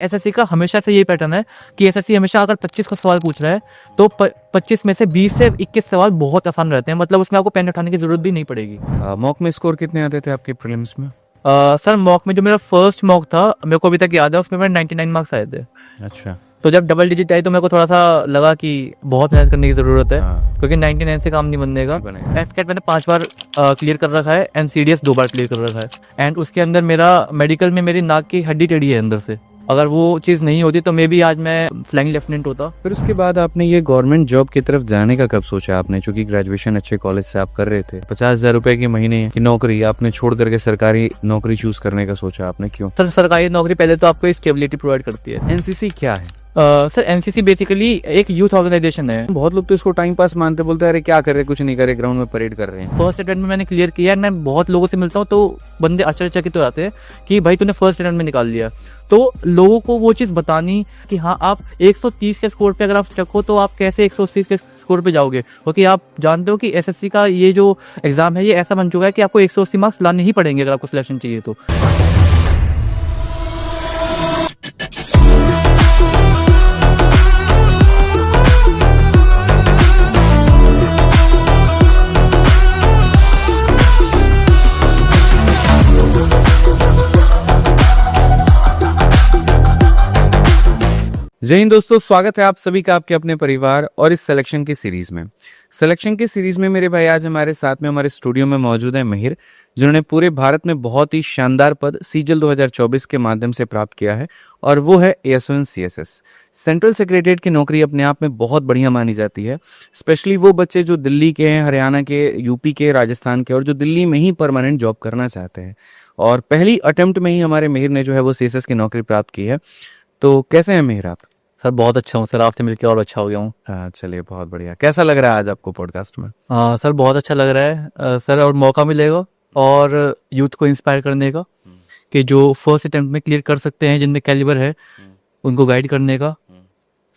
SSC का हमेशा से ये पैटर्न है कि एसएससी हमेशा अगर 25 का सवाल पूछ रहा है तो 25 में से 20 से 21 सवाल बहुत आसान रहते हैं, मतलब उसमें आपको पेन उठाने की जरूरत भी नहीं पड़ेगी। मॉक में स्कोर कितने आते थे आपके प्रीलिम्स में? सर मॉक में जो मेरा फर्स्ट मॉक था मेरे को अभी तक याद है, उसमें मेरे 99 मार्क्स आए थे। अच्छा। तो जब डबल डिजिट आई तो मेरे को थोड़ा सा लगा कि बहुत मेहनत करने की ज़रूरत है, हाँ। क्योंकि 99 से काम नहीं बनेगा। एफकेट मैंने 5 बार क्लियर कर रखा है एंड सीडीएस 2 बार क्लियर कर रखा है। एंड उसके अंदर मेरा मेडिकल में मेरी नाक की हड्डी टेढ़ी है अंदर से, अगर वो चीज़ नहीं होती तो मे भी आज मैं फ्लाइंग लेफ्टिनेंट होता। फिर उसके बाद आपने ये गवर्नमेंट जॉब की तरफ जाने का कब सोचा आपने, चूंकि ग्रेजुएशन अच्छे कॉलेज से आप कर रहे थे? 50,000 रुपए की महीने की नौकरी आपने छोड़ करके सरकारी नौकरी चूज करने का सोचा आपने, क्यों? सर सरकारी नौकरी पहले तो आपको स्टेबिलिटी प्रोवाइड करती है। एनसीसी क्या है? सर एनसीसी बेसिकली एक यूथ ऑर्गेनाइजेशन है। बहुत लोग तो इसको टाइम पास मानते, बोलते हैं अरे क्या कर रहे, कुछ नहीं करे, ग्राउंड में परेड कर रहे हैं। फर्स्ट अटेम्प्ट में मैंने क्लियर किया है। मैं बहुत लोगों से मिलता हूँ तो बंदे आश्चर्यचकित हो जाते हैं कि भाई तूने फर्स्ट अटेम्प्ट में निकाल लिया। तो लोगों को वो चीज़ बतानी कि हाँ आप 130 के स्कोर पे अगर आप स्टक हो तो आप कैसे 180 के स्कोर पे जाओगे, क्योंकि आप जानते हो कि एसएससी का ये जो एग्जाम है ये ऐसा बन चुका है कि आपको 180 मार्क्स लाने ही पड़ेंगे अगर आपको सिलेक्शन चाहिए तो। जय हिंद दोस्तों, स्वागत है आप सभी का आपके अपने परिवार और इस सिलेक्शन की सीरीज में। सिलेक्शन की सीरीज में मेरे भाई आज हमारे साथ में हमारे स्टूडियो में मौजूद है मिहिर, जिन्होंने पूरे भारत में बहुत ही शानदार पद सीजल 2024 के माध्यम से प्राप्त किया है और वो है एएसओ सीएसएस। सेंट्रल सेक्रेटरीट की नौकरी अपने आप में बहुत बढ़िया मानी जाती है, स्पेशली वो बच्चे जो दिल्ली के हैं, हरियाणा के, यूपी के, राजस्थान के और जो दिल्ली में ही परमानेंट जॉब करना चाहते हैं। और पहली अटेम्प्ट में ही हमारे मिहिर ने जो है वो सीएसएस की नौकरी प्राप्त की है। तो कैसे हैं मिहिर आप? सर बहुत अच्छा हूँ सर, आपसे मिलकर और अच्छा हो गया हूँ। हाँ चलिए, बहुत बढ़िया। कैसा लग रहा है आज आपको पॉडकास्ट में? सर बहुत अच्छा लग रहा है सर, और मौका मिलेगा और यूथ को इंस्पायर करने का कि जो फर्स्ट अटेम्प्ट में क्लियर कर सकते हैं, जिनमें कैलिबर है, उनको गाइड करने का।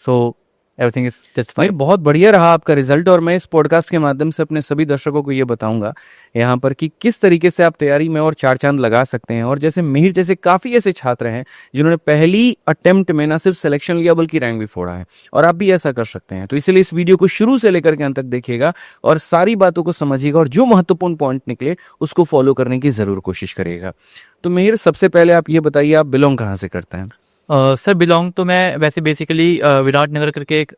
So everything is just fine. बहुत बढ़िया रहा आपका रिजल्ट, और मैं इस पॉडकास्ट के माध्यम से अपने सभी दर्शकों को ये बताऊंगा यहाँ पर कि किस तरीके से आप तैयारी में और चार चांद लगा सकते हैं। और जैसे मिहिर जैसे काफ़ी ऐसे छात्र हैं जिन्होंने पहली अटेम्प्ट में ना सिर्फ सिलेक्शन लिया बल्कि रैंक भी फोड़ा है, और आप भी ऐसा कर सकते हैं। तो इसलिए इस वीडियो को शुरू से लेकर के अंत तक देखिएगा और सारी बातों को समझिएगा, और जो महत्वपूर्ण पॉइंट निकले उसको फॉलो करने की ज़रूर कोशिश करिएगा। तो मिहिर, सबसे पहले आप ये बताइए, आप बिलोंग कहाँ से करते हैं? सर बिलोंग तो मैं वैसे बेसिकली विराटनगर करके एक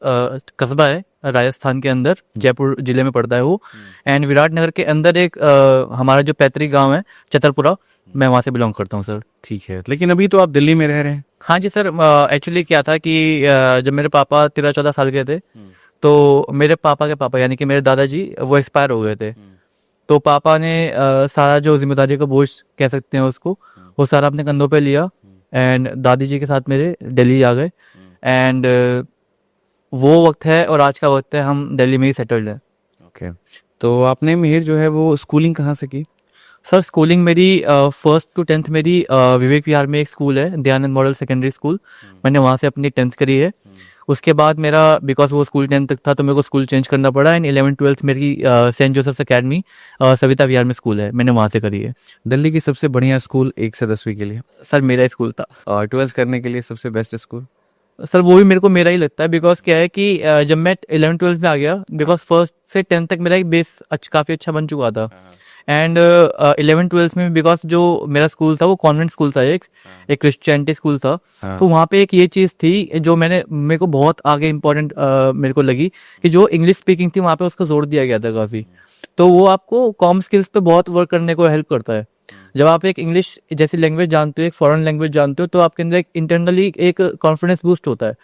कस्बा है राजस्थान के अंदर, जयपुर जिले में पड़ता है वो। एंड विराटनगर के अंदर एक हमारा जो पैतृक गांव है चतरपुरा, मैं वहाँ से बिलोंग करता हूँ सर। ठीक है, लेकिन अभी तो आप दिल्ली में रह रहे हैं। हाँ जी सर, एक्चुअली क्या था कि जब मेरे पापा 13-14 साल के थे तो मेरे पापा के पापा यानी कि मेरे दादाजी वो एक्सपायर हो गए थे। तो पापा ने सारा जो जिम्मेदारी का बोझ कह सकते हैं उसको, वो सारा अपने कंधों पे लिया एंड दादी जी के साथ मेरे दिल्ली आ गए। एंड वो वक्त है और आज का वक्त है, हम दिल्ली में ही सेटल्ड है। ओके, तो आपने मिहिर जो है वो स्कूलिंग कहाँ से की? सर स्कूलिंग मेरी 1st to 10th मेरी विवेक विहार में एक स्कूल है, दयानंद मॉडल सेकेंडरी स्कूल, मैंने वहाँ से अपनी 10th करी है। उसके बाद मेरा बिकॉज वो स्कूल 10th तक था तो मेरे को स्कूल चेंज करना पड़ा। एंड 11th-12th मेरी सेंट जोसेफ्स अकेडमी सविता विहार में स्कूल है, मैंने वहाँ से करी है। दिल्ली की सबसे बढ़िया स्कूल 1 से 10वीं के लिए? सर मेरा स्कूल था। और 12th करने के लिए सबसे बेस्ट स्कूल? सर वो भी मेरे को मेरा ही लगता है, बिकॉज क्या है कि जब मैं 11th-12th में आ गया, बिकॉज 1st से 10th तक मेरा एक बेस काफ़ी अच्छा बन चुका था। एंड 11th-12th में बिकॉज जो मेरा स्कूल था वो कॉन्वेंट स्कूल था, एक क्रिश्चियनिटी स्कूल था। तो वहाँ पे एक ये चीज़ थी जो मेरे को बहुत आगे इम्पोर्टेंट मेरे को लगी कि जो इंग्लिश स्पीकिंग थी वहाँ पे उसको जोर दिया गया था काफ़ी। तो वो आपको कॉम स्किल्स पे बहुत वर्क करने को हेल्प करता है। जब आप एक इंग्लिश जैसी लैंग्वेज जानते हो, एक फॉरेन लैंग्वेज जानते हो, तो आपके अंदर एक इंटरनली एक कॉन्फिडेंस बूस्ट होता है।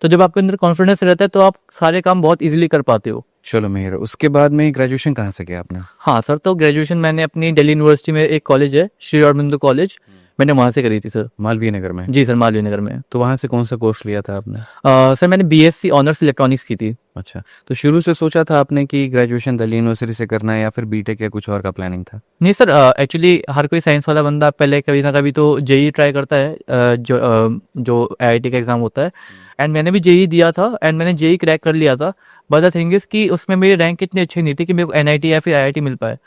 तो जब आपके अंदर कॉन्फिडेंस रहता है तो आप सारे काम बहुत इजीली कर पाते हो। चलो मिहिर, उसके बाद में ग्रेजुएशन कहाँ से किया आपने? हाँ सर, तो ग्रेजुएशन मैंने अपनी दिल्ली यूनिवर्सिटी में एक कॉलेज है श्री अरबिंदो कॉलेज, मैंने वहाँ से करी थी सर। मालवीय नगर में? जी सर, मालवीय नगर में। तो वहाँ से कौन सा कोर्स लिया था आपने? सर मैंने बीएससी ऑनर्स इलेक्ट्रॉनिक्स की थी। अच्छा, तो शुरू से सोचा था आपने कि ग्रेजुएशन दिल्ली यूनिवर्सिटी से करना है या फिर बीटेक या कुछ और का प्लानिंग था? नहीं सर, एक्चुअली हर कोई साइंस वाला बंदा पहले कभी ना कभी तो जेई ट्राई करता है, जो आईआईटी का एग्जाम होता है। एंड मैंने भी जेई दिया था एंड मैंने जेई क्रैक कर लिया था। बट द थिंग इज कि उसमें मेरी रैंक इतनी अच्छी नहीं थी कि मेरे को एनआईटी या फिर आईआईटी मिल पाए।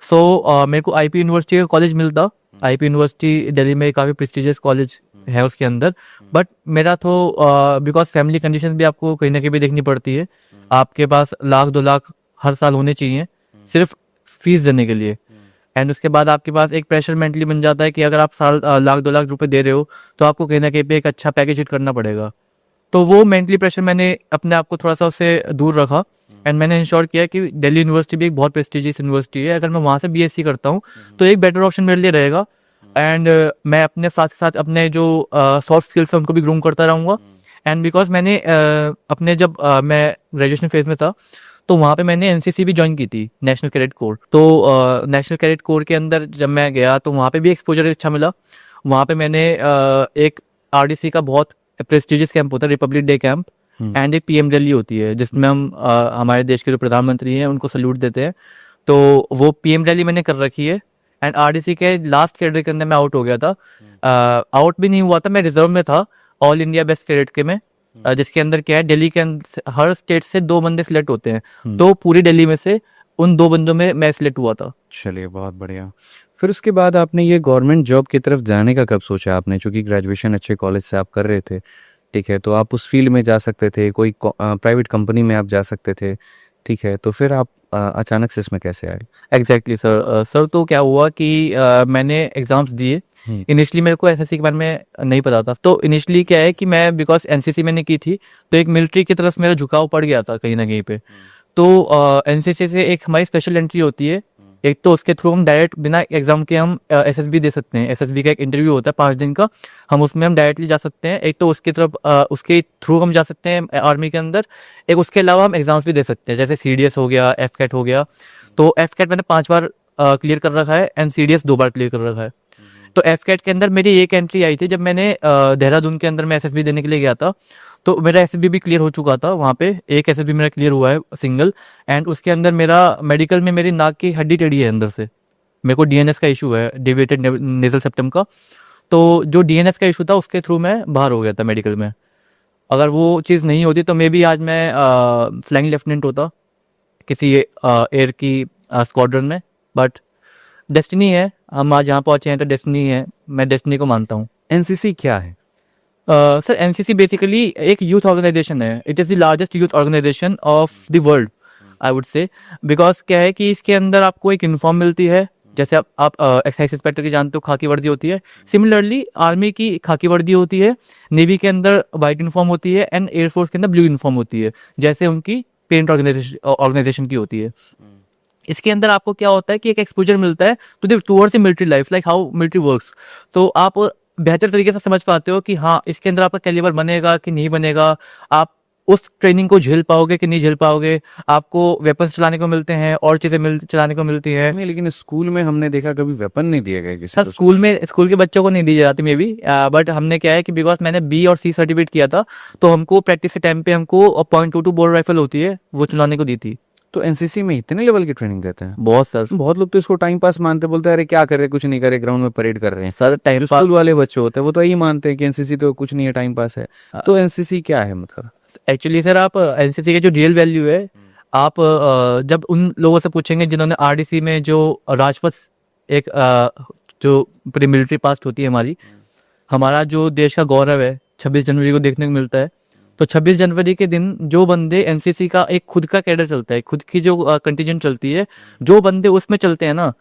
सो मेरे को आईपी यूनिवर्सिटी का कॉलेज मिलता। आईपी यूनिवर्सिटी दिल्ली में काफ़ी प्रेस्टिजियस कॉलेज है उसके अंदर, बट मेरा तो बिकॉज फैमिली कंडीशन भी आपको कहीं ना कहीं भी देखनी पड़ती है। आपके पास 1 लाख 2 लाख हर साल होने चाहिए सिर्फ फीस देने के लिए, एंड उसके बाद आपके पास एक प्रेशर मेंटली बन जाता है कि अगर आप 1 लाख 2 लाख रुपए दे रहे हो तो आपको कहीं ना कहीं पे एक अच्छा पैकेज हिट करना पड़ेगा। तो वो मेंटली प्रेशर मैंने अपने आप को थोड़ा सा उससे दूर रखा, एंड मैंने इंश्योर किया कि दिल्ली यूनिवर्सिटी भी एक बहुत प्रेस्टिजियस यूनिवर्सिटी है, अगर मैं वहाँ से बीएससी करता हूँ तो एक बेटर ऑप्शन मेरे लिए रहेगा। एंड मैं अपने साथ साथ अपने जो सॉफ्ट स्किल्स है उनको भी ग्रूम करता रहूँगा। एंड बिकॉज मैंने अपने जब मैं ग्रेजुएशन फेज में था तो वहाँ पे मैंने एनसीसी भी ज्वाइन की थी, नेशनल कैडेट कोर। तो नेशनल कैडेट कोर के अंदर जब मैं गया तो वहाँ पे भी एक्सपोजर अच्छा मिला। वहाँ पे मैंने एक आरडीसी का बहुत प्रेस्टिजियस कैंप होता है, रिपब्लिक डे कैंप, एंड एक पीएम रैली होती है जिसमें हम हमारे देश के जो प्रधानमंत्री हैं उनको सल्यूट देते हैं। तो वो पीएम रैली मैंने कर रखी है। एंड आरडीसी के लास्ट कैडेट के अंदर मैं आउट हो गया था। आउट भी नहीं हुआ था, मैं रिजर्व में था ऑल इंडिया बेस्ट कैडेट के में, जिसके अंदर क्या है, दिल्ली के अंदर हर स्टेट से 2 बंदे सिलेक्ट होते हैं, तो पूरी दिल्ली में से उन 2 बंदों में मैं सिलेक्ट हुआ था। चलिए बहुत बढ़िया। फिर उसके बाद आपने ये गवर्नमेंट जॉब की तरफ जाने का कब सोचा आपने? चूंकि ग्रेजुएशन अच्छे कॉलेज से आप कर रहे थे, ठीक है, तो आप उस फील्ड में जा सकते थे, कोई प्राइवेट कंपनी में आप जा सकते थे, ठीक है, तो फिर आप अचानक से इसमें कैसे आए? Exactly sir. सर तो क्या हुआ कि मैंने एग्जाम्स दिए। इनिशियली मेरे को एसएससी के बारे में नहीं पता था, तो इनिशियली क्या है कि मैं बिकॉज एनसीसी मैंने की थी तो एक मिलिट्री की तरफ मेरा झुकाव पड़ गया था कहीं ना कहीं पे। तो एनसीसी से एक हमारी स्पेशल एंट्री होती है, एक तो उसके थ्रू हम डायरेक्ट बिना एग्जाम के हम एसएसबी दे सकते हैं। एसएसबी का एक इंटरव्यू होता है 5 दिन का, हम उसमें हम डायरेक्टली जा सकते हैं। एक तो उसकी तरफ उसके थ्रू हम जा सकते हैं आर्मी के अंदर, एक उसके अलावा हम एग्जाम्स भी दे सकते हैं, जैसे सीडीएस हो गया, एफकेट हो गया। तो एफकेट मैंने 5 बार क्लियर कर रखा है एंड सीडीएस 2 बार क्लियर कर रखा है। तो एफकेट के अंदर मेरी एक एंट्री आई थी जब मैंने देहरादून के अंदर मैं एसएसबी देने के लिए गया था, तो मेरा एसएसबी भी क्लियर हो चुका था वहाँ पे, एक एसएसबी मेरा क्लियर हुआ है सिंगल। एंड उसके अंदर मेरा मेडिकल में मेरी नाक की हड्डी टेढ़ी है अंदर से, मेरे को डीएनएस का इशू है, डेविएटेड नेजल सेप्टम का। तो जो डीएनएस का इशू था उसके थ्रू मैं बाहर हो गया था मेडिकल में। अगर वो चीज़ नहीं होती तो मे बी आज मैं फ्लाइंग लेफ्टिनेंट होता किसी एयर की स्क्वाड्रन में, बट डेस्टिनी है, हम आज यहाँ पहुँचे हैं तो डेस्टिनी है, मैं डेस्टिनी को मानता हूँ। एनसीसी क्या है? सर एनसीसी बेसिकली एक यूथ ऑर्गेनाइजेशन है। It is the largest youth organization of the world I would say, because क्या है कि इसके अंदर आपको एक यूनिफॉर्म मिलती है, जैसे आप एक्साइज इंस्पेक्टर की जानते हो खाकी वर्दी होती है, सिमिलरली आर्मी की खाकी वर्दी होती है, नेवी के अंदर वाइट यूनिफॉर्म होती है, एंड एयरफोर्स के अंदर ब्लू यूनिफॉर्म होती है, जैसे उनकी पेरेंट ऑर्गेनाइजेशन की होती है। इसके अंदर आपको क्या होता है कि एक एक्सपोजर मिलता है towards a military life, like how military works. तो आप बेहतर तरीके से समझ पाते हो कि हाँ इसके अंदर आपका कैलिबर बनेगा कि नहीं बनेगा, आप उस ट्रेनिंग को झेल पाओगे कि नहीं झेल पाओगे, आपको वेपन्स चलाने को मिलते हैं और चीजें चलाने को मिलती है। नहीं, लेकिन स्कूल में हमने देखा कभी वेपन नहीं दिए गए किसी सर को। स्कूल के बच्चों को नहीं दी जाती मे बी, बट हमने क्या है कि बिकॉज मैंने बी और सी सर्टिफिकेट किया था तो हमको प्रैक्टिस के टाइम पे हमको .22 बोर राइफल होती है वो चलाने को दी थी। तो एनसीसी में इतने लेवल की ट्रेनिंग देते हैं? बहुत सर। बहुत लोग तो इसको टाइम पास मानते, बोलते हैं अरे क्या कर रहे, कुछ नहीं कर रहे, ग्राउंड में परेड कर रहे हैं। सर टाइम जो पास स्कूल वाले बच्चे होते हैं वो तो यही मानते हैं कि एनसीसी तो कुछ नहीं है, टाइम पास है। तो एनसीसी क्या है मतलब? एक्चुअली सर आप एनसीसी के जो रियल वैल्यू है, आप जब उन लोगों से पूछेंगे जिन्होंने आरडीसी में जो राजपथ एक जो प्री मिलिट्री पास्ट होती है हमारा जो देश का गौरव है 26 जनवरी को देखने को मिलता है, तो 26 जनवरी के दिन जो बंदे एनसीसी का एक खुद का कैडर चलता है, खुद की जो कंटिजेंट चलती है, जो बंदे उसमें चलते हैं ना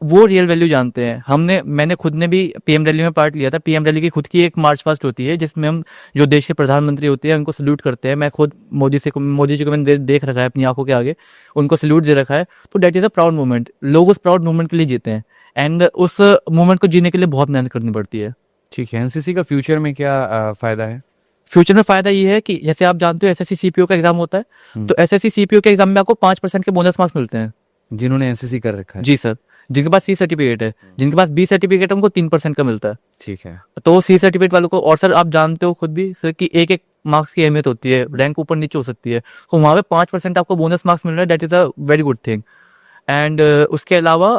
वो रियल वैल्यू जानते हैं। मैंने खुद ने भी पीएम रैली में पार्ट लिया था। पीएम रैली की खुद की एक मार्च पास्ट होती है जिसमें हम जो देश के प्रधानमंत्री होते हैं उनको सल्यूट करते हैं। मैं खुद मोदी जी को मैंने देख रखा है अपनी आंखों के आगे, उनको सल्यूट दे रखा है। तो that is a proud moment, लोग उस प्राउड मोमेंट के लिए जीते हैं एंड उस मोमेंट को जीने के लिए बहुत मेहनत करनी पड़ती है। ठीक है, एनसीसी का फ्यूचर में क्या फायदा है? फ्यूचर में फायदा ये है कि जैसे आप जानते हो एसएससी सीपीओ का एग्जाम होता है, तो एसएससी सीपीओ के एग्जाम में आपको 5% के बोनस मार्क्स मिलते हैं। जिन्होंने एनसीसी कर रखा है? जी सर। जिनके पास सी सर्टिफिकेट है, जिनके पास बी सर्टिफिकेट है उनको 3% का मिलता है। ठीक है। तो सी सर्टिफिकेट वालों को, और सर आप जानते हो खुद भी सर कि एक एक मार्क्स की अहमियत होती है, रैंक ऊपर नीचे हो सकती है, तो वहाँ पे 5% आपको बोनस मार्क्स मिल रहा है, that is a very good thing. And उसके अलावा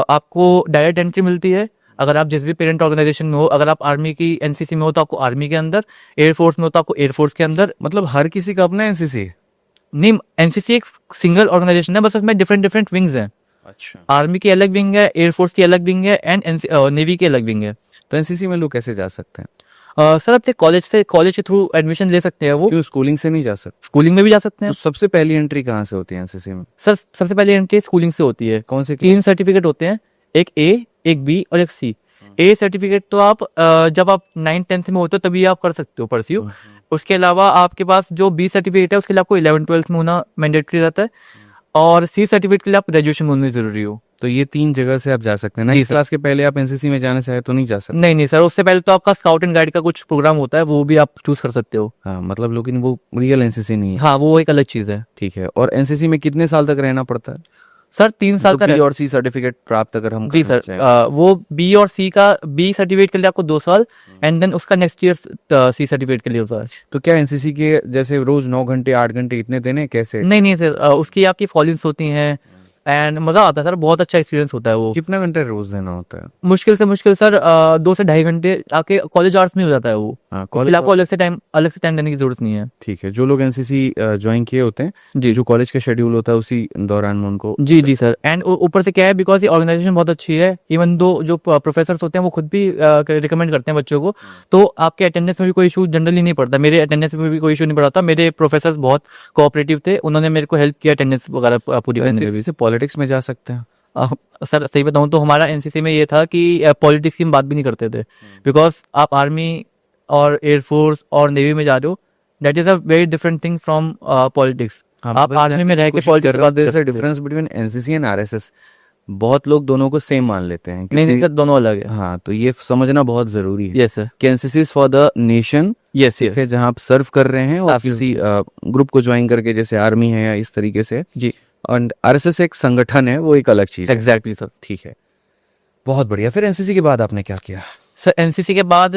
आपको डायरेक्ट एंट्री मिलती है अगर आप जिस भी पेरेंट ऑर्गेनाइजेशन में हो। अगर आप आर्मी की एनसीसी में हो तो आपको आर्मी के अंदर, एयरफोर्स में हो तो आपको एयरफोर्स के अंदर। मतलब हर किसी का अपना एनसीसी? नहीं, एनसीसी एक सिंगल ऑर्गेनाइजेशन है, बस उसमें डिफरेंट विंग्स हैं। अच्छा। आर्मी की अलग विंग है, एयरफोर्स की अलग विंग है, एंड नेवी की अलग विंग है। तो एनसीसी में लोग कैसे जा सकते हैं? सर अपने कॉलेज के थ्रू एडमिशन ले सकते हैं वो, क्यों स्कूलिंग से नहीं जा सकते? स्कूलिंग में भी जा सकते हैं। तो सबसे पहली एंट्री कहाँ से होती है एनसीसी में? सर सबसे पहले एंट्री स्कूलिंग से होती है। कौन से 3 सर्टिफिकेट होते हैं, एक ए, एक बी और एक सी। ए सर्टिफिकेट तो आप जब आप 9th-10th में होते हो तभी आप कर सकते हो परस्यू। उसके अलावा आपके पास जो बी सर्टिफिकेट है उसके लिए आपको 11th-12th में होना मैंडेटरी रहता है, और सी सर्टिफिकेट के लिए आप ग्रेजुएशन में होनी जरूरी हो। तो ये 3 जगह से आप जा सकते हैं ना? जी इस सर। क्लास के पहले आप एनसीसी में जाना चाहे तो नहीं जा सकते? नहीं नहीं सर, उससे पहले तो आपका स्काउट एंड गाइड का कुछ प्रोग्राम होता है, वो भी आप चूज कर सकते हो। हाँ मतलब, लेकिन वो रियल एनसीसी नहीं है। हाँ वो एक अलग चीज है। ठीक है। और एनसीसी में कितने साल तक रहना पड़ता है? सर 3 साल का बी और सी सर्टिफिकेट प्राप्त अगर हम जी करना सर, चाहें। वो बी और सी का, बी सर्टिफिकेट के लिए आपको 2 साल, एंड देन उसका नेक्स्ट ईयर सी सर्टिफिकेट के लिए होता है। तो क्या एनसीसी के जैसे रोज 9 घंटे 8 घंटे इतने देने कैसे? नहीं नहीं सर, उसकी आपकी फॉलिंग्स होती हैं एंड मजा आता है सर, बहुत अच्छा एक्सपीरियंस होता है वो। कितना घंटे रोज देना होता है? मुश्किल से मुश्किल सर 2 से ढाई घंटे आपके कॉलेज आवर्स में हो जाता है वो। हाँ कॉलेज आपको अलग से टाइम देने की जरूरत नहीं है। ठीक है। जो लोग एनसीसी ज्वाइन किए होते हैं, जी जो कॉलेज का शेड्यूल होता है उसी दौरान में उनको। जी जी सर, एंड ऊपर से क्या है, बिकॉज ये ऑर्गेनाइजेशन बहुत अच्छी है, इवन दो जो प्रोफेसर होते हैं वो खुद भी रिकमेंड करते हैं बच्चों को, तो आपके अटेंडेंस में भी कोई इशू जनरली नहीं पड़ता। मेरे अटेंडेंस में भी कोई इशू नहीं पड़ा था, मेरे प्रोफेसर बहुत कोऑपरेटिव थे, उन्होंने मेरे को हेल्प किया अटेंडेंस वगैरह पूरी करने में भी। एनसीसी से पॉलिटिक्स में जा सकते हैं? सर सही बताऊं तो हमारा एनसीसी में ये था कि पॉलिटिक्स की हम बात भी नहीं करते थे, बिकॉज आप आर्मी और एयरफोर्स और नेवी में जा रहे हो, that is a very different thing from politics. आप आर्मी में रह के पॉलिटिक्स बात कर सकते हो। Difference between NCC and RSS, बहुत लोग दोनों को सेम मान लेते हैं। नहीं नहीं सर, दोनों अलग है। हाँ, तो ये समझना बहुत जरूरी है यस सर, कि NCC is for the nation. Yes ठीक है, यस जहाँ आप सर्व कर रहे हैं और Absolutely. किसी ग्रुप को ज्वाइन करके, जैसे आर्मी है या इस तरीके से। जी, और आरएसएस एक संगठन है, वो एक अलग चीज है। Exactly sir. ठीक है, बहुत बढ़िया। फिर एनसीसी के बाद आपने क्या किया? सर एनसीसी के बाद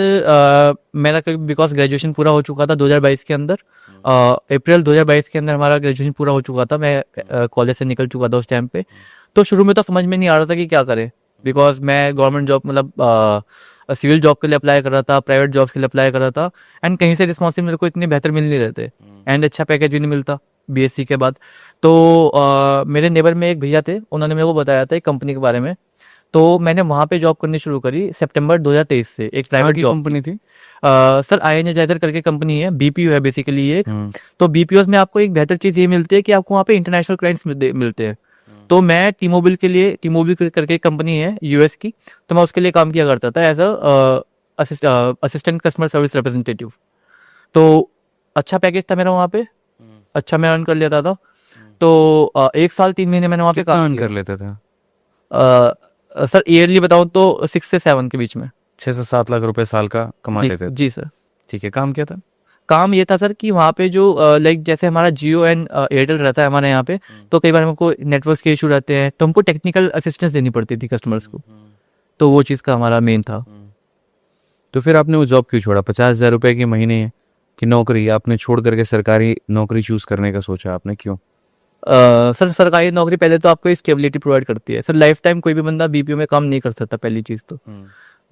मेरा बिकॉज ग्रेजुएशन पूरा हो चुका था 2022 के अंदर, अप्रैल 2022 के अंदर हमारा ग्रेजुएशन पूरा हो चुका था, मैं कॉलेज से निकल चुका था उस टाइम पे। तो शुरू में तो समझ में नहीं आ रहा था कि क्या करें, बिकॉज मैं गवर्नमेंट जॉब मतलब सिविल जॉब के लिए अप्लाई कर रहा था, प्राइवेट जॉब्स के लिए अप्लाई कर रहा था, एंड कहीं से रिस्पॉन्सिव मेरे को इतने बेहतर मिल नहीं रहे थे, एंड अच्छा पैकेज भी नहीं मिलता बीएससी के बाद। तो मेरे नेबर में एक भैया थे, उन्होंने मेरे को बताया था एक कंपनी के बारे में, तो मैंने वहाँ पे जॉब करनी शुरू करी सितंबर 2023 से, एक प्राइवेट जॉब कंपनी थी? सर आई एनर्जाइजर करके कंपनी है, बीपीओ है बेसिकली एक। तो बीपीओ में आपको एक बेहतर चीज़ ये मिलती है कि आपको वहाँ पे इंटरनेशनल क्लाइंट्स मिलते हैं। तो मैं टी मोबिल करके एक कंपनी है यूएस की, तो मैं उसके लिए काम किया करता था as assistant customer service representative. तो अच्छा पैकेज था मेरा वहाँ पे, अच्छा मैं अर्न कर लेता था। तो 1 साल 3 महीने मैंने वहाँ पे काम अर्न कर लेते थे? सर ईयरली बताऊँ तो 6 से 7 के बीच में। 6 से 7 लाख रुपए साल का कमा लेते थे? जी सर। ठीक है। काम क्या था? काम ये था सर कि वहाँ पे जो लाइक जैसे हमारा जियो एंड एयरटेल रहता है हमारे यहाँ पे, तो कई बार हमको नेटवर्क के इशू रहते हैं, तो हमको टेक्निकल असिस्टेंस देनी पड़ती थी कस्टमर्स को, तो वो चीज़ का हमारा मेन था। तो फिर आपने वो जॉब क्यों छोड़ा? 50,000 रुपए की महीने की नौकरी आपने छोड़ करके सरकारी नौकरी चूज करने का सोचा आपने, क्यों? सर सरकारी नौकरी पहले तो आपको स्टेबिलिटी प्रोवाइड करती है सर, लाइफ टाइम कोई भी बंदा बीपीओ में काम नहीं कर सकता, पहली चीज़ तो।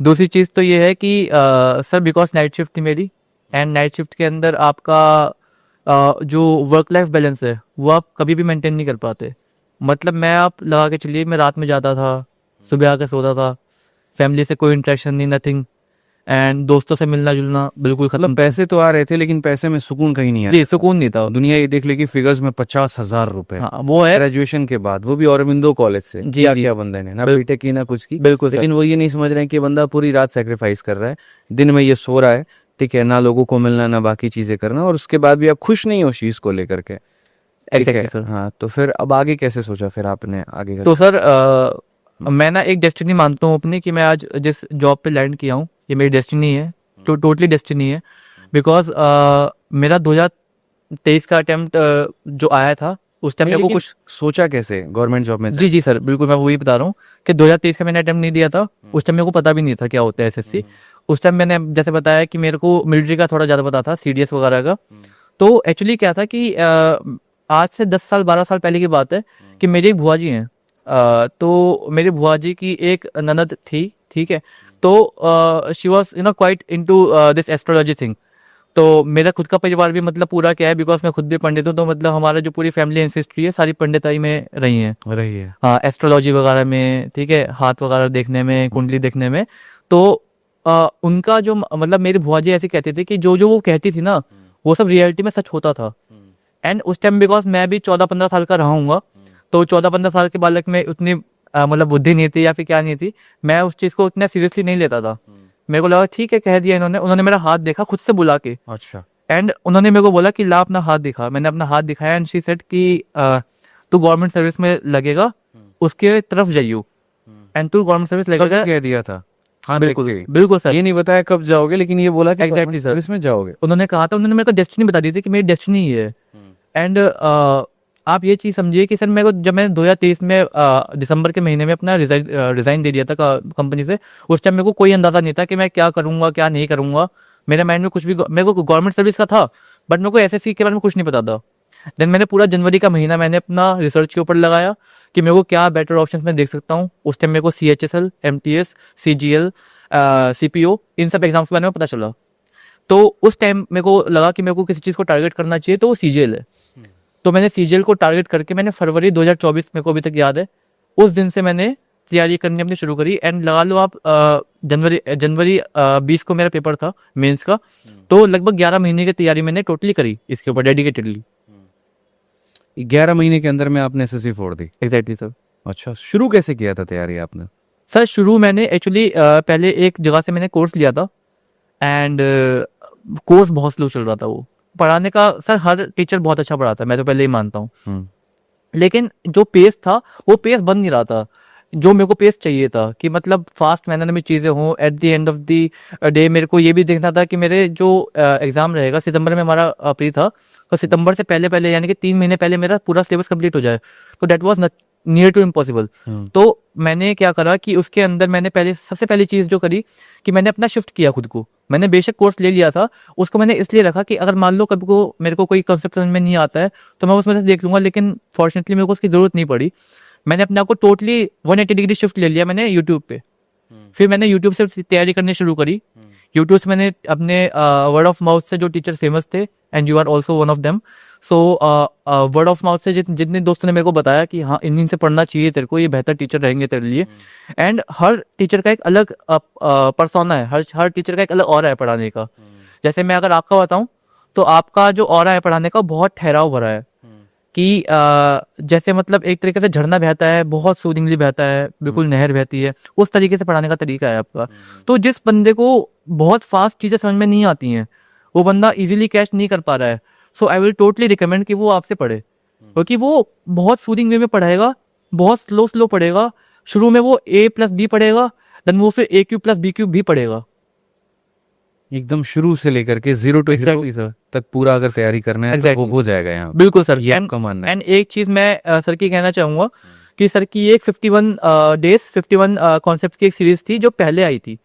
दूसरी चीज़ तो ये है कि सर बिकॉज नाइट शिफ्ट थी मेरी, एंड नाइट शिफ्ट के अंदर आपका जो वर्क लाइफ बैलेंस है वो आप कभी भी मेंटेन नहीं कर पाते। मतलब मैं आप लगा के चलिए, मैं रात में जाता था, सुबह आकर सोता था, फैमिली से कोई इंटरेक्शन नहीं, नथिंग, एंड दोस्तों से मिलना जुलना बिल्कुल खत्म। मतलब पैसे तो आ रहे थे लेकिन पैसे में सुकून कहीं नहीं आया। जी सुकून नहीं था। दुनिया ये देख लेगी फिगर्स में 50,000 रुपए, हाँ वो है। ग्रेजुएशन के बाद, वो भी औरबिंदो कॉलेज से। जी, क्या जी। क्या बंदे ने ना बीटेक की ना कुछ की, बिल्कुल सर। लेकिन वो ये नहीं समझ रहे हैं कि बंदा पूरी रात सेक्रीफाइस कर रहा है, दिन में ये सो रहा है, ठीक है, ना लोगों को मिलना ना बाकी चीजें करना, और उसके बाद भी आप खुश नहीं हो उस चीज को लेकर के। ठीक है। Exactly, sir. हाँ, तो फिर अब आगे कैसे सोचा फिर आपने आगे का? तो सर मैं ना एक डेस्टिनी मानता हूँ अपनी, कि मैं आज जिस जॉब पे लैंड किया हूँ ये मेरी डेस्टिनी है, तो टोटली डेस्टिनी है। बिकॉज मेरा 2023 का अटेम्प्ट जो आया था उस टाइम मेरे को कुछ सोचा कैसे गवर्नमेंट जॉब में? जी जी सर बिल्कुल, मैं वही बता रहा हूँ कि 2023 का मैंने अटेम्प्ट नहीं दिया था, उस टाइम मेरे को पता भी नहीं था क्या होता है एसएससी। उस टाइम मैंने जैसे बताया कि मेरे को मिलिट्री का थोड़ा ज़्यादा पता था, सीडीएस वगैरह का। तो एक्चुअली क्या था कि आज से 10 साल 12 साल पहले की बात है कि मेरी एक बुआ जी हैं, तो मेरी बुआ जी की एक ननद थी, ठीक है, तो she was quite into this astrology thing. तो मेरा खुद का परिवार भी मतलब पूरा क्या है, बिकॉज मैं खुद भी पंडित हूँ, तो मतलब हमारा जो पूरी फैमिली एंसेस्ट्री है सारी पंडिताई में रही है, हाँ, एस्ट्रोलॉजी वगैरह में, ठीक है, हाथ वगैरह देखने में, कुंडली देखने में। तो उनका जो मतलब मेरी बुआ जी ऐसे कहते थे कि जो जो वो कहती थी ना वो सब रियलिटी में सच होता था। एंड उस टाइम बिकॉज मैं भी 14-15 साल का रहा हूँगा, तो 14-15 साल के बालक में उतनी मतलब बुद्धि नहीं थी या फिर क्या नहीं थी, मैं उस चीज़ को उतना सीरियसली नहीं लेता था। मेरे को लगा ठीक है कह दिया इन्होंने। उन्होंने मेरा हाथ देखा खुद से बुला के, अच्छा। एंड उन्होंने मेरे को बोला कि ला अपना हाथ दिखा। मैंने अपना हाथ दिखाया एंड शी सेड कि तू गवर्नमेंट सर्विस में लगेगा, उसके तरफ जाइयो एंड तू गवर्नमेंट सर्विस कब लगेगा। कह दिया था? हाँ, बिल्कुल देख के। बिल्कुल सर, ये नहीं बताया कब जाओगे, लेकिन ये बोला कि Exactly, sir. सर्विस में जाओगे। उन्होंने कहा था, उन्होंने मेरे को डेस्टिनी बता दी थी कि मेरी डेस्टिनी ये है। एंड आप ये चीज़ समझिए कि सर मेरे को जब मैंने 2023 में दिसंबर के महीने में अपना रिज़ाइन दे दिया था कंपनी से, उस टाइम मेरे को कोई अंदाज़ा नहीं था कि मैं क्या करूँगा क्या नहीं करूँगा। मेरे माइंड में कुछ भी, मेरे को गवर्नमेंट सर्विस का था बट मेरे को एसएससी के बारे में कुछ नहीं पता था। देन मैंने पूरा जनवरी का महीना मैंने अपना रिसर्च के ऊपर लगाया कि मेरे को क्या बेटर ऑप्शन मैं देख सकता हूँ। उस टाइम मेरे को CHSL, MTS, CGL, CPO इन सब एग्जाम्स के बारे में पता चला। तो उस टाइम मेरे को लगा कि मेरे को किसी चीज़ को टारगेट करना चाहिए, तो वो CGL है। तो मैंने CGL को टारगेट करके मैंने फरवरी 2024 मेरे को अभी तक याद है, उस दिन से मैंने तैयारी करनी अपनी शुरू करी। एंड लगा लो आप जनवरी 20 को मेरा पेपर था मेंस का, तो लगभग 11 महीने की तैयारी मैंने टोटली करी इसके ऊपर डेडिकेटेडली। 11 महीने के अंदर में आपने एसएससी फोड़ दी? Exactly sir. अच्छा, शुरू कैसे किया था तैयारी आपने? सर शुरू मैंने एक्चुअली पहले एक जगह से मैंने कोर्स लिया था एंड कोर्स बहुत स्लो चल रहा था। वो पढ़ाने का सर हर टीचर बहुत अच्छा पढ़ाता है, मैं तो पहले ही मानता हूँ, लेकिन जो पेस था वो पेस बन नहीं रहा था जो मेरे को पेस चाहिए था कि मतलब फास्ट मैनर में चीज़ें हों। At the end of the day मेरे को ये भी देखना था कि मेरे जो एग्ज़ाम रहेगा सितंबर में हमारा प्री था, तो सितंबर से पहले पहले यानी कि 3 महीने पहले मेरा पूरा सिलेबस कंप्लीट हो जाए, तो that was near to impossible. तो मैंने क्या करा कि उसके अंदर मैंने सबसे पहली चीज़ जो करी कि मैंने अपना शिफ्ट किया खुद को। मैंने बेशक कोर्स ले लिया था, उसको मैंने इसलिए रखा कि अगर मान लो कभी को मेरे को कोई कंसेप्ट समझ में नहीं आता है तो मैं उसमें से देख लूंगा, लेकिन फॉर्चुनेटली मेरे को उसकी ज़रूरत नहीं पड़ी। मैंने अपने आप को टोटली 180 डिग्री शिफ्ट ले लिया मैंने यूट्यूब पे। फिर मैंने यूट्यूब से तैयारी करनी शुरू करी। यूट्यूब से मैंने अपने वर्ड ऑफ माउथ से जो टीचर फेमस थे, and you are also one of them, so word of mouth से जितने दोस्तों ने मेरे को बताया कि हाँ इन से पढ़ना चाहिए तेरे को, ये बेहतर टीचर रहेंगे तेरे लिए। एंड हर टीचर का एक अलग पर्सोना है, हर टीचर का एक अलग ऑरा है पढ़ाने का। जैसे मैं अगर आपका बताऊं तो आपका जो ऑरा है पढ़ाने का बहुत ठहराव भरा है कि जैसे मतलब एक तरीके से झरना बहता है, बहुत सूदिंगली बहता है, बिल्कुल नहर बहती है, उस तरीके से पढ़ाने का तरीका है आपका। तो जिस बंदे को बहुत फास्ट चीज़ें समझ में नहीं आती हैं, वो बंदा इजीली कैच नहीं कर पा रहा है, सो आई विल टोटली रिकमेंड कि वो आपसे पढ़े, क्योंकि वो बहुत सूदिंग वे में पढ़ाएगा, बहुत स्लो पढ़ेगा। शुरू में वो A+B पढ़ेगा, देन वो फिर AQ+B3 भी पढ़ेगा, एकदम शुरू से लेकर के 0 to Exactly, sir. तक पूरा अगर तैयारी करना है तो Exactly. वो हो जाएगा यहाँ पे। बिल्कुल सर। ये आपका मानना है। एंड एक चीज मैं सर की कहना चाहूंगा कि सर की एक 51 डेज 51 कॉन्सेप्ट की एक सीरीज थी जो पहले आई थी।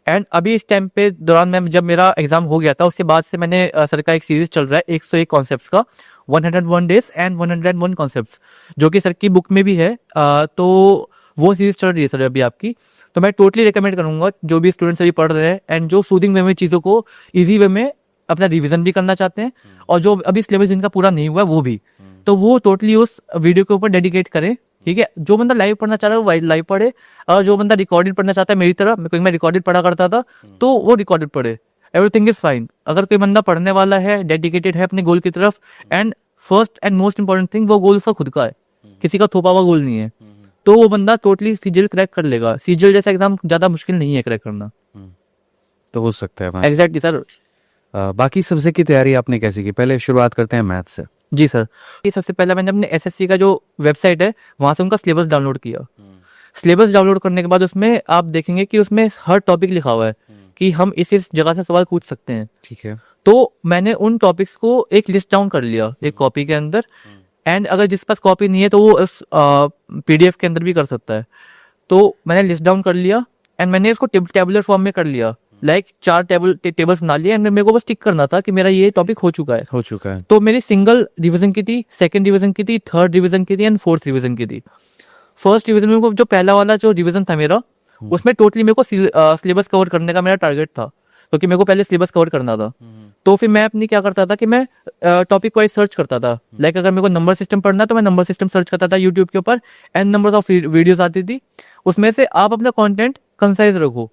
एंड अभी इस टाइम पे दौरान मैं जब मेरा एग्जाम हो गया था उसके बाद से मैंने सर का एक सीरीज चल रहा है 101 कॉन्सेप्ट्स का, 101 डेज एंड 101 कॉन्सेप्ट्स, जो कि सर की बुक में भी है। तो वो सीरीज चल रही है सर अभी आपकी। तो मैं टोटली रिकमेंड करूंगा जो भी स्टूडेंट्स अभी पढ़ रहे हैं एंड जो सूदिंग वे में चीज़ों को ईजी वे में अपना रिवीजन भी करना चाहते हैं, और जो अभी सिलेबस जिनका पूरा नहीं हुआ है वो भी, तो वो टोटली उस वीडियो के ऊपर डेडिकेट करें। ठीक है, जो बंदा लाइव पढ़ना चाह रहा है वो लाइव पढ़े, और जो बंदा रिकॉर्डेड पढ़ना चाहता है मेरी तरह, मैं रिकॉर्डेड पढ़ा करता था, तो वो रिकॉर्डेड पढ़े। Everything is fine. अगर कोई बंदा पढ़ने वाला है, डेडिकेटेड है अपने गोल की तरफ, and first and most important thing वो गोल उसका खुद का है, किसी का थोपा हुआ गोल नहीं है, तो वो बंदा टोटली सीजीएल क्रैक कर लेगा। सीजीएल जैसा एग्जाम ज्यादा मुश्किल नहीं है क्रैक करना। तो हो सकता है। Exactly sir. बाकी सब्जेक्ट की तैयारी आपने कैसे की? पहले शुरुआत करते हैं मैथ से। जी सर। ये सबसे पहले मैंने अपने एसएससी का जो वेबसाइट है वहाँ से उनका सिलेबस डाउनलोड किया। सिलेबस डाउनलोड करने के बाद उसमें आप देखेंगे कि उसमें हर टॉपिक लिखा हुआ है कि हम इस जगह से सवाल पूछ सकते हैं। ठीक है। तो मैंने उन टॉपिक्स को एक लिस्ट डाउन कर लिया एक कॉपी के अंदर, एंड अगर जिस पास कॉपी नहीं है तो वो उस PDF के अंदर भी कर सकता है। तो मैंने लिस्ट डाउन कर लिया एंड मैंने इसको टेबुलर फॉर्म में कर लिया, लाइक 4 टेबल्स बना लिए, एंड मेरे को बस टिक करना था कि मेरा ये टॉपिक हो चुका है। तो मेरी सिंगल रिवीजन की थी, सेकंड रिवीजन की थी, थर्ड रिवीजन की थी एंड फोर्थ रिवीजन की थी। फर्स्ट रिवीजन में जो पहला वाला जो रिवीजन था मेरा, उसमें टोटली मेरे को सिलेबस कवर करने का मेरा टारगेट था, क्योंकि मेरे को पहले सिलेबस कवर करना था। तो फिर मैं अपनी क्या करता था कि मैं टॉपिक वाइज सर्च करता था। लाइक अगर मेरे को नंबर सिस्टम पढ़ना तो मैं नंबर सिस्टम सर्च करता था यूट्यूब के ऊपर, एंड नंबर ऑफ वीडियोस आती थी। उसमें से आप अपना कंटेंट कंसाइज रखो,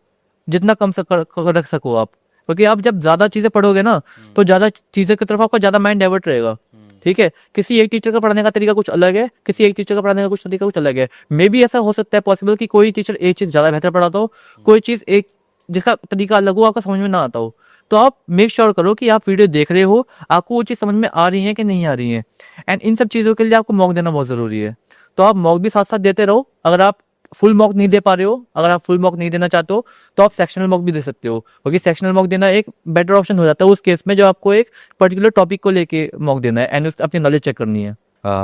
जितना कम रख सको आप, क्योंकि आप जब ज्यादा चीजें पढ़ोगे ना तो ज्यादा चीजें की तरफ आपका ज्यादा माइंड डाइवर्ट रहेगा। ठीक है, किसी एक टीचर का पढ़ाने का तरीका कुछ अलग है, किसी एक टीचर का पढ़ाने का कुछ तरीका कुछ अलग है। मे बी ऐसा हो सकता है पॉसिबल कि कोई टीचर एक चीज ज्यादा बेहतर पढ़ाता हो, कोई चीज एक जिसका तरीका अलग हो आपका समझ में ना आता हो। तो आप मेक श्योर करो कि आप वीडियो देख रहे हो, आपको वो चीज समझ में आ रही है कि नहीं आ रही है। एंड इन सब चीजों के लिए आपको मॉक देना बहुत जरूरी है। तो आप मॉक भी साथ साथ देते रहो। अगर आप फुल मॉक नहीं दे पा रहे हो, अगर आप फुल मॉक नहीं देना चाहते हो, तो आप सेक्शनल मॉक भी दे सकते हो, क्योंकि सेक्शनल मॉक देना एक बेटर ऑप्शन हो जाता है उस केस में, जो आपको एक पर्टिकुलर टॉपिक को लेके मॉक देना है एंड अपनी नॉलेज चेक करनी है।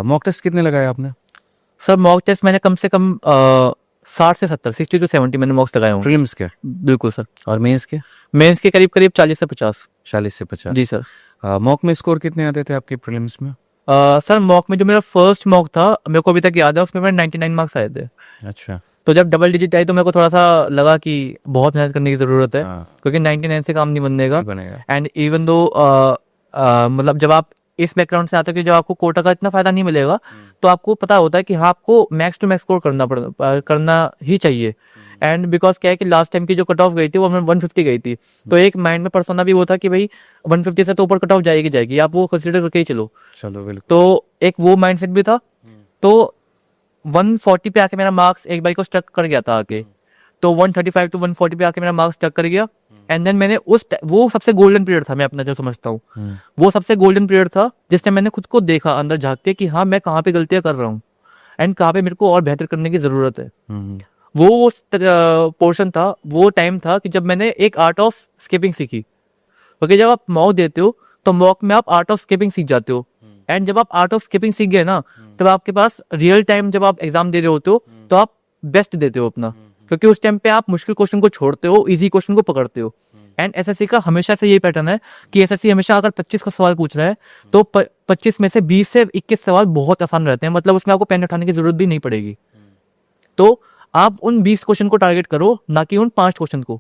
मॉक टेस्ट कितने लगाए आपने? सर मॉक टेस्ट मैंने कम से कम 60 से 70, 60 to 70 मैंने मॉक्स लगाए होंगे। प्रीलिम्स के? बिल्कुल सर। और मेंस के? मेंस के करीब करीब 40 से 50। 40 से 50? जी सर। मॉक में स्कोर कितने आते थे आपके प्रीलिम्स में? सर मॉक में जो मेरा फर्स्ट मॉक था, मेरे को अभी तक याद है, उसमें मेरे 99 मार्क्स आए थे। अच्छा। तो जब डबल डिजिट आई तो मेरे को थोड़ा सा लगा कि बहुत मेहनत करने की जरूरत है, हाँ। क्योंकि 99 से काम नहीं बनेगा। बनेगा। एंड इवन दो मतलब जब आप इस बैकग्राउंड से आते हो कि जब आपको कोटा का इतना फायदा नहीं मिलेगा, तो आपको पता होता है कि हाँ आपको मैक्स टू मैक्स स्कोर करना ही चाहिए। एंड बिकॉज क्या है कि लास्ट टाइम की जो कट ऑफ गई थी वो 150 गई थी, तो एक माइंड में पर्सोना भी वो था कि भाई 150 से तो ऊपर कट ऑफ जाएगी, आप वो कंसिडर करके ही चलो। बिल्कुल। तो एक वो माइंडसेट भी था। तो 140 पे आके मेरा मार्क्स एक बार को स्टक कर गया था आके, तो 135 to 140 पे आके मेरा मार्क्स स्टक कर गया। एंड देन मैंने वो सबसे गोल्डन पीरियड था, मैं अपना जो समझता हूँ वो सबसे गोल्डन पीरियड था, जिसमें मैंने खुद को देखा अंदर झांक के कि हाँ मैं कहाँ पे गलतियां कर रहा हूँ एंड कहाँ पे मेरे को और बेहतर करने की जरूरत है। वो पोर्शन था, वो टाइम था कि जब मैंने एक आर्ट ऑफ स्किपिंग सीखी, क्योंकि जब आप मॉक देते हो तो मॉक में आप आर्ट ऑफ स्किपिंग सीख जाते हो। एंड जब आप आर्ट ऑफ स्किपिंग सीख गए ना, तब आपके पास रियल टाइम जब आप एग्जाम दे रहे होते हो तो आप बेस्ट देते हो अपना, क्योंकि उस टाइम पे आप मुश्किल क्वेश्चन को छोड़ते हो, इजी क्वेश्चन को पकड़ते हो। एंड एसएससी का हमेशा से यही पैटर्न है कि एसएससी हमेशा अगर 25 का सवाल पूछ रहा है तो 25 में से 20 से 21 सवाल बहुत आसान रहते हैं, मतलब उसमें आपको पेन उठाने की जरूरत भी नहीं पड़ेगी। तो आप उन 20 क्वेश्चन को टारगेट करो, ना कि उन 5 क्वेश्चन को।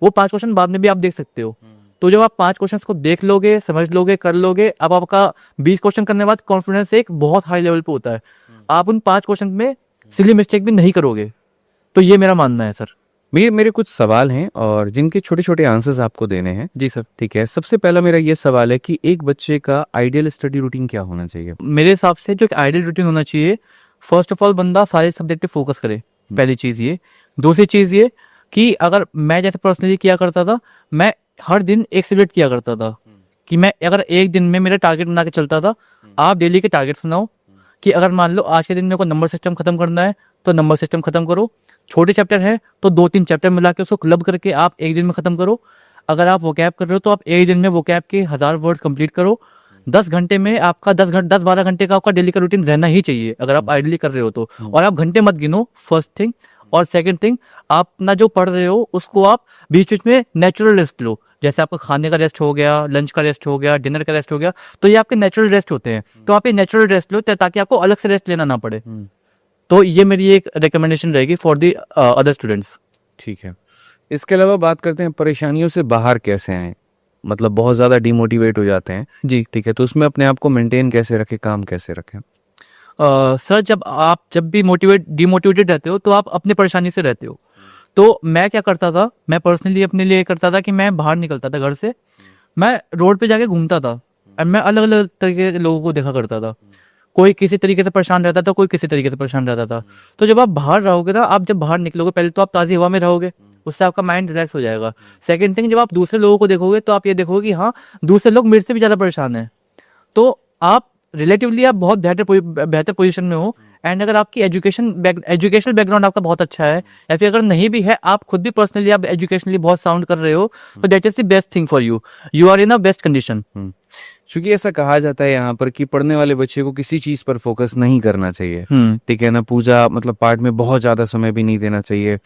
वो 5 क्वेश्चन बाद में भी आप देख सकते हो। तो जब आप 5 क्वेश्चन को देख लोगे, समझ लोगे, कर लोगे, अब आपका 20 क्वेश्चन करने के बाद कॉन्फिडेंस एक बहुत हाई लेवल पे होता है, आप उन 5 क्वेश्चन में सिली मिस्टेक भी नहीं करोगे। तो ये मेरा मानना है सर। मेरे कुछ सवाल हैं और जिनके छोटे छोटे आंसर्स आपको देने हैं। जी सर। ठीक है, सबसे पहला मेरा ये सवाल है कि एक बच्चे का आइडियल स्टडी रूटीन क्या होना चाहिए? मेरे हिसाब से जो एक आइडियल रूटीन होना चाहिए, फर्स्ट ऑफ ऑल बंदा सारे सब्जेक्ट पे फोकस करे, पहली चीज ये। दूसरी चीज ये कि अगर मैं जैसे पर्सनली किया करता था, मैं हर दिन एक सब्जेक्ट किया करता था कि मैं अगर एक दिन में मेरा टारगेट बना के चलता था। आप डेली के टारगेट बनाओ कि अगर मान लो आज के दिन मेरे को नंबर सिस्टम खत्म करना है तो नंबर सिस्टम खत्म करो। छोटे चैप्टर है तो 2-3 चैप्टर मिला के उसको क्लब करके आप एक दिन में खत्म करो। अगर आप वोकैब कर रहे हो तो आप एक दिन में वोकैब के 1000 वर्ड कंप्लीट करो। 10 घंटे में आपका 10-12 घंटे का आपका डेली का रूटीन रहना ही चाहिए अगर आप आइडियली कर रहे हो तो। और आप घंटे मत गिनो, फर्स्ट थिंग। और सेकंड थिंग, आप ना जो पढ़ रहे हो उसको आप बीच बीच में नेचुरल रेस्ट लो। जैसे आपका खाने का रेस्ट हो गया, लंच का रेस्ट हो गया, डिनर का रेस्ट हो गया, तो ये आपके नेचुरल रेस्ट होते हैं। तो आप ये नेचुरल रेस्ट लो ताकि आपको अलग से रेस्ट लेना ना पड़े। तो ये मेरी एक रिकमेंडेशन रहेगी फॉर दी अदर स्टूडेंट्स। ठीक है, इसके अलावा बात करते हैं परेशानियों से बाहर कैसे आए। मतलब बहुत ज्यादा डिमोटिवेट हो जाते हैं जी। ठीक है, तो उसमें अपने आप को मेंटेन कैसे रखें, काम कैसे रखें? सर जब भी डिमोटिवेटेड रहते हो तो आप अपनी परेशानी से रहते हो। तो मैं क्या करता था, मैं पर्सनली अपने लिए करता था कि मैं बाहर निकलता था घर से, मैं रोड पे जाके घूमता था और मैं अलग अलग तरीके के लोगों को देखा करता था। कोई किसी तरीके से परेशान रहता था, कोई किसी तरीके से परेशान रहता था। तो जब आप बाहर रहोगे ना, आप जब बाहर निकलोगे पहले तो आप ताज़ी हवा में रहोगे, उससे आपका माइंड रिलैक्स हो जाएगा। सेकंड थिंग, जब आप दूसरे लोगों को देखोगे तो आप ये देखोगे कि हाँ दूसरे लोग मेरे से भी ज़्यादा परेशान हैं, तो आप रिलेटिवली आप बहुत बेहतर पोजीशन में हो। एंड अगर आपकी एजुकेशनल बैकग्राउंड आपका बहुत अच्छा है, या फिर अगर नहीं भी है, आप खुद भी पर्सनली आप एजुकेशनली बहुत साउंड कर रहे हो, तो that is the best thing for you. You are in a best condition. क्योंकि ऐसा कहा जाता है यहाँ पर कि पढ़ने वाले बच्चे को किसी चीज पर फोकस नहीं करना चाहिए। ठीक है ना, पूजा मतलब पाठ में बहुत ज्यादा समय भी नहीं देना चाहिए।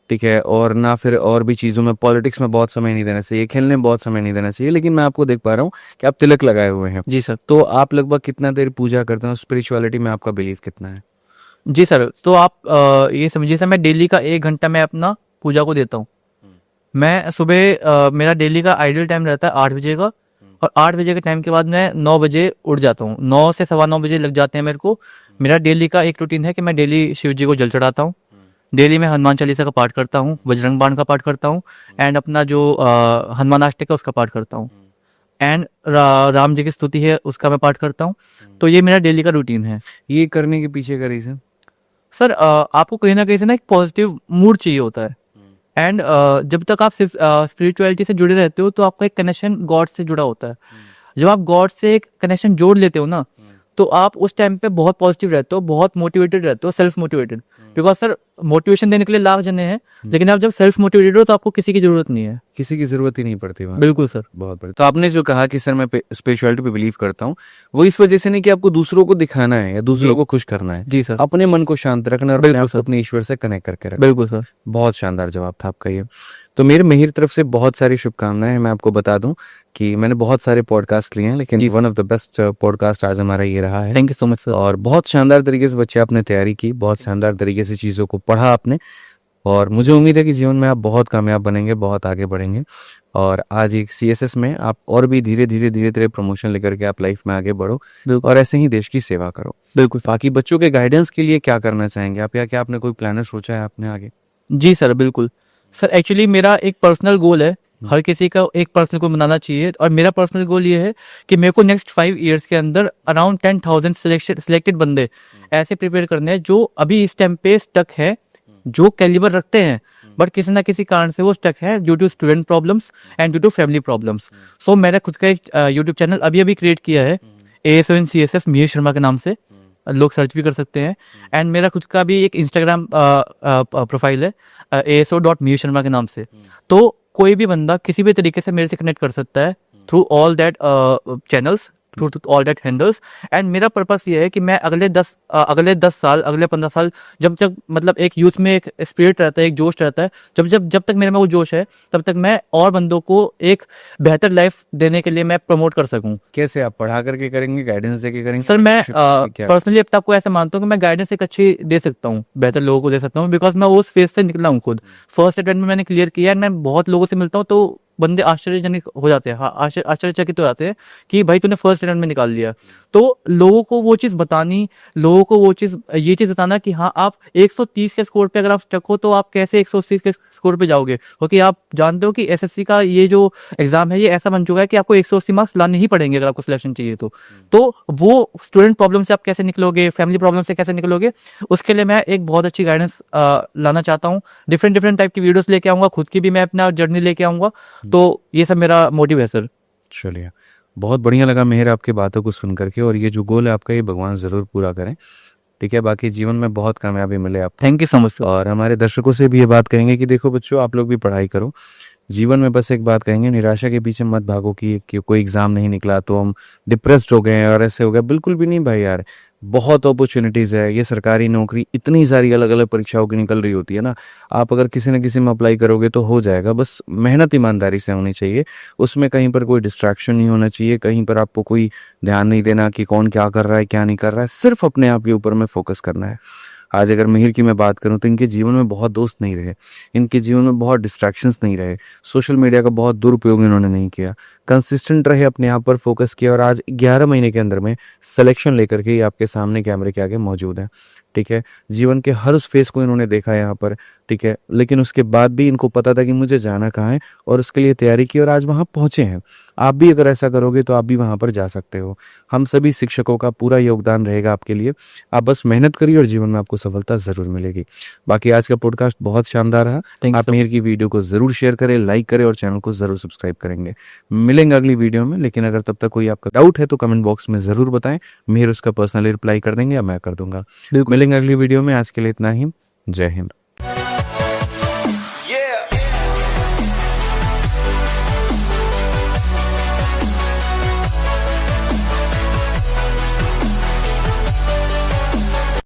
ठीक है, और ना फिर और भी चीजों में, पॉलिटिक्स में बहुत समय नहीं देना चाहिए, खेलने में बहुत समय नहीं देना चाहिए। लेकिन मैं आपको देख पा रहा हूँ कि आप तिलक लगाए हुए हैं। जी सर। तो आप लगभग कितना देर पूजा करते हैं? स्पिरिचुअलिटी में आपका बिलीव कितना है? जी सर, तो आप ये समझिए सर, मैं डेली का 1 घंटा मैं अपना पूजा को देता हूँ। मैं सुबह मेरा डेली का आइडियल टाइम रहता है 8 बजे का, और 8 बजे के टाइम के बाद मैं 9 बजे उठ जाता हूँ। 9 से 9:15 बजे लग जाते हैं मेरे को। मेरा डेली का एक रूटीन है कि मैं डेली शिव जी को जल चढ़ाता हूँ। डेली मैं हनुमान चालीसा का पाठ करता हूँ, बजरंग बाण का पाठ करता हूँ, एंड अपना जो हनुमान अष्टक है उसका पाठ करता हूँ, एंड राम जी की स्तुति है उसका मैं पाठ करता हूँ। तो ये मेरा डेली का रूटीन है। ये करने के पीछे का रीजन? सर आपको कहीं ना कहीं से ना एक पॉजिटिव मूड चाहिए होता है, एंड जब तक आप सिर्फ स्पिरिचुअलिटी से जुड़े रहते हो तो आपका एक कनेक्शन गॉड से जुड़ा होता है। जब आप गॉड से एक कनेक्शन जोड़ लेते हो ना, तो आप उस टाइम पे बहुत पॉजिटिव रहते हो, बहुत मोटिवेटेड रहते हो, self motivated. Because sir motivation देने के लिए लाख जने हैं, लेकिन आप जब सेल्फ मोटिवेटेड हो तो आपको किसी की जरूरत नहीं है। किसी की जरूरत ही नहीं पड़ती वहाँ। बिल्कुल सर। बहुत बढ़िया। तो आपने जो कहा कि सर मैं स्पिरिचुअलिटी पे बिलीव करता हूँ, वो इस वजह से नहीं कि आपको दूसरों को दिखाना है या दूसरों को खुश करना है। जी सर। अपने मन को शांत रखना और अपने आप को अपने ईश्वर से कनेक्ट करके रखना। बिल्कुल सर। बहुत शानदार जवाब था आपका ये। तो मेरे मिहिर तरफ से बहुत सारी शुभकामनाएं। मैं आपको बता दूं कि मैंने बहुत सारे पॉडकास्ट लिए हैं, लेकिन one of the best podcast आज हमारा ये रहा है। Thank you so much sir. और बहुत शानदार तरीके से बच्चे आपने तैयारी की, बहुत शानदार तरीके से चीज़ों को पढ़ा आपने, और मुझे उम्मीद है कि जीवन में आप बहुत कामयाब बनेंगे, बहुत आगे बढ़ेंगे। और आज एक CSS में आप और भी धीरे धीरे प्रमोशन लेकर के आप लाइफ में आगे बढ़ो और ऐसे ही देश की सेवा करो। बिल्कुल। बाकी बच्चों के गाइडेंस के लिए क्या करना चाहेंगे आप, या क्या आपने कोई प्लानर सोचा है आपने आगे? जी सर, बिल्कुल सर। एक्चुअली मेरा एक पर्सनल गोल है, हर किसी का एक पर्सनल गोल बनाना चाहिए, और मेरा पर्सनल गोल ये है कि मेरे को नेक्स्ट 5 इयर्स के अंदर अराउंड 10,000 सिलेक्टेड बंदे ऐसे प्रिपेयर करने हैं जो अभी इस टाइम पे स्टक है, जो कैलिबर रखते हैं बट किसी ना किसी कारण से वो स्टक है due to student problems and due to family problems. So मैंने खुद का एक यूट्यूब चैनल अभी क्रिएट किया है, ASON CSS मिहिर शर्मा के नाम से, लोग सर्च भी कर सकते हैं। एंड मेरा खुद का भी एक इंस्टाग्राम प्रोफाइल है ASO.मिहिर शर्मा के नाम से। तो कोई भी बंदा किसी भी तरीके से मेरे से कनेक्ट कर सकता है through all that channels, through all that handles. And मेरा पर्पस ये है कि मैं अगले 10 साल, अगले 15 साल, जब तक मतलब एक यूथ में एक स्पिरिट रहता है, एक जोश रहता है, जब तक मेरे में वो जोश है, तब तक मैं और बंदों को एक बेहतर लाइफ देने के लिए मैं प्रमोट कर सकूं। कैसे आप पढ़ा करके करेंगे, गाइडेंस देके करेंगे? सर मैं पर्सनली अब आपको ऐसा मानता हूँ कि मैं गाइडेंस एक अच्छी दे सकता हूँ, बेहतर लोगों को दे सकता हूँ, बिकॉज मैं उस फेज से निकला हूँ खुद। फर्स्ट अटेम्प्ट में मैंने क्लियर किया है। मैं बहुत लोगों से मिलता हूँ तो बंदे आश्चर्यजनक हो जाते हैं, आश्चर्यचकित हो जाते हैं कि भाई तूने फर्स्ट अटेम्प्ट में निकाल लिया। तो लोगों को वो चीज़ बतानी, लोगों को वो चीज़, ये चीज़ बताना कि हाँ आप 130 के स्कोर पे अगर आप स्टक हो तो आप कैसे 180 के स्कोर पे जाओगे, क्योंकि आप जानते हो कि SSC का ये जो एग्जाम है ये ऐसा बन चुका है कि आपको 180 मार्क्स लाने ही पड़ेंगे अगर आपको सिलेक्शन चाहिए तो वो स्टूडेंट प्रॉब्लम से आप कैसे निकलोगे, फैमिली प्रॉब्लम से कैसे निकलोगे, उसके लिए मैं एक बहुत अच्छी गाइडेंस लाना चाहता हूँ। डिफरेंट टाइप की वीडियोस लेके आऊँगा, खुद की भी मैं अपना जर्नी लेके आऊँगा। तो ये सब मेरा मोटिव है सर। चलिए, बहुत बढ़िया लगा मिहिर आपकी बातों को सुन करके, और ये जो गोल है आपका ये भगवान ज़रूर पूरा करें, ठीक है? बाकी जीवन में बहुत कामयाबी मिले आप। Thank you so much. और हमारे दर्शकों से भी ये बात कहेंगे कि देखो बच्चों, आप लोग भी पढ़ाई करो। जीवन में बस एक बात कहेंगे, निराशा के पीछे मत भागो कि कोई एग्जाम नहीं निकला तो हम डिप्रेस्ड हो गए और ऐसे हो गए। बिल्कुल भी नहीं भाई यार, बहुत अपॉर्चुनिटीज़ है। ये सरकारी नौकरी इतनी सारी अलग अलग परीक्षाओं की निकल रही होती है ना, आप अगर किसी न किसी में अप्लाई करोगे तो हो जाएगा। बस मेहनत ईमानदारी से होनी चाहिए, उसमें कहीं पर कोई डिस्ट्रैक्शन नहीं होना चाहिए, कहीं पर आपको कोई ध्यान नहीं देना कि कौन क्या कर रहा है क्या नहीं कर रहा है, सिर्फ अपने आप के ऊपर में फोकस करना है। आज अगर मिहिर की मैं बात करूं तो इनके जीवन में बहुत दोस्त नहीं रहे, इनके जीवन में बहुत डिस्ट्रैक्शंस नहीं रहे, सोशल मीडिया का बहुत दुरुपयोग इन्होंने नहीं किया, कंसिस्टेंट रहे, अपने आप पर फोकस किया, और आज 11 महीने के अंदर में सिलेक्शन लेकर के ये आपके सामने कैमरे के आगे मौजूद है, ठीक है? जीवन के हर उस फेस को इन्होंने देखा है यहाँ पर, ठीक है? लेकिन उसके बाद भी इनको पता था कि मुझे जाना कहाँ है, और उसके लिए तैयारी की और आज वहाँ पहुँचे हैं। आप भी अगर ऐसा करोगे तो आप भी वहाँ पर जा सकते हो। हम सभी शिक्षकों का पूरा योगदान रहेगा आपके लिए। आप बस मेहनत करिए और जीवन में आपको सफलता ज़रूर मिलेगी। बाकी आज का पॉडकास्ट बहुत शानदार रहा। आप मिहिर की वीडियो को ज़रूर शेयर करें, लाइक करें और चैनल को ज़रूर सब्सक्राइब करेंगे। मिलेंगे अगली वीडियो में, लेकिन अगर तब तक कोई आपका डाउट है तो कमेंट बॉक्स में ज़रूर बताएं, मिहिर उसका पर्सनली रिप्लाई कर देंगे या मैं कर दूंगा। मिलेंगे अगली वीडियो में, आज के लिए इतना ही। जय हिंद।